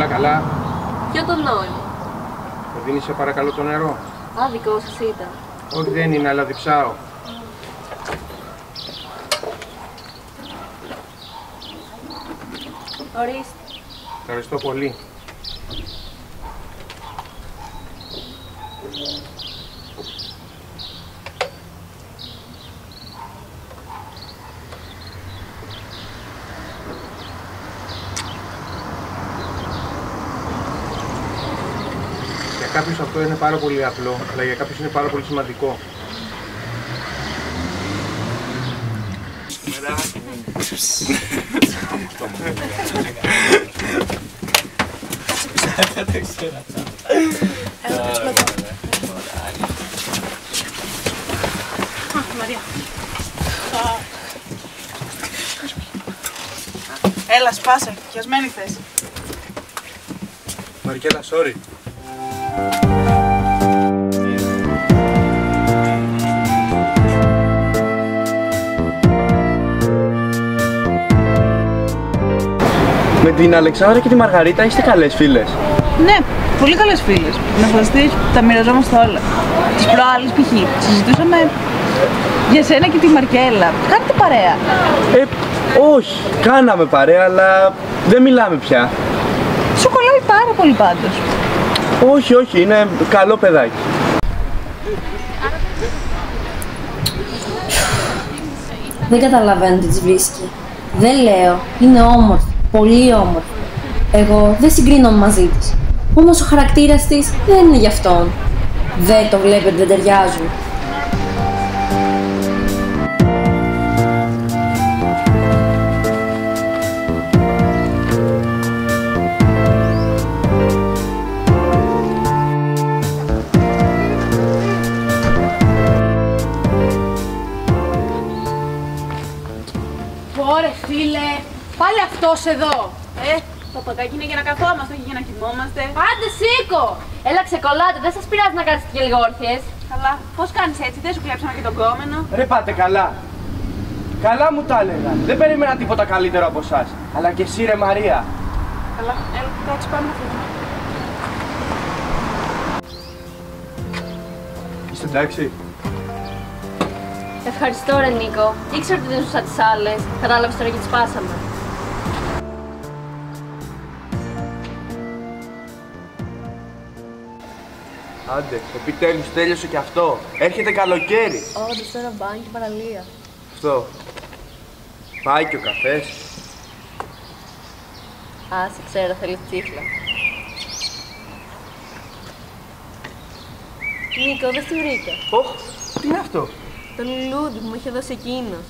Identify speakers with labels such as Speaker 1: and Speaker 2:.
Speaker 1: Καλά.
Speaker 2: Ποιο το νόημα?
Speaker 1: Μου δίνεις σε παρακαλώ το νερό?
Speaker 2: Α, δικό σας ήταν.
Speaker 1: Όχι δεν είναι, αλλά διψάω.
Speaker 2: Ορίστε.
Speaker 1: Ευχαριστώ πολύ. Για κάποιους αυτό είναι πάρα πολύ απλό, αλλά για κάποιους είναι πάρα πολύ σημαντικό.
Speaker 3: Μαρία. Έλα, σπάσε. Πιασμένη θέση.
Speaker 1: Μαρικέλα, sorry.
Speaker 4: Με την Αλεξάνδρα και τη Μαργαρίτα είστε καλές φίλες?
Speaker 3: Ναι, πολύ καλές φίλες. Να φανταστείς, τα μοιραζόμαστε όλα. Τις προάλλες π.χ. συζητούσαμε για σένα και τη Μαρκέλα. Κάνετε παρέα?
Speaker 4: Όχι, κάναμε παρέα, αλλά δεν μιλάμε πια.
Speaker 3: Σου κολλάει πάρα πολύ πάντως.
Speaker 4: Όχι, είναι καλό παιδάκι.
Speaker 5: Δεν καταλαβαίνω τι της βρίσκει. Δεν λέω, είναι όμορφη, πολύ όμορφη. Εγώ δεν συγκρίνομαι μαζί της. Όμως ο χαρακτήρας της δεν είναι γι' αυτόν. Δεν το βλέπετε, δεν ταιριάζουν.
Speaker 6: Ωρε φίλε, πάλι αυτός εδώ. Το παπακάκι είναι για να καθόμαστε, όχι για να κοιμόμαστε.
Speaker 2: Άντε σήκω! Έλα ξεκολλάτε, δεν σας πειράζει να κάτσετε και λίγο όρθιες.
Speaker 6: Καλά, πώς κάνεις έτσι, δεν σου κλέψαμε και τον κόμενο?
Speaker 4: Ρε πάτε καλά. Καλά μου τα έλεγα. Δεν περίμενα τίποτα καλύτερο από εσάς. Αλλά και εσύ ρε Μαρία.
Speaker 6: Καλά, έλα, εντάξει, πάμε να φύγουμε.
Speaker 4: Είστε εντάξει?
Speaker 2: Ευχαριστώ ρε Νίκο. Ήξερα ότι δεν ζούσα τις άλλες. Κατάλαβες τώρα και τις πάσαμε.
Speaker 4: Άντε, επιτέλους τέλειωσε και αυτό. Έρχεται καλοκαίρι.
Speaker 2: Όντως τώρα μπάνι και παραλία.
Speaker 4: Αυτό. Πάει και ο καφές.
Speaker 2: Άσε, ξέρω, θέλεις τσίφλα. Νίκο, δεν στη βρήκα.
Speaker 4: Τι είναι αυτό?
Speaker 2: Το λουλούδι που μου είχε δώσει εκείνος.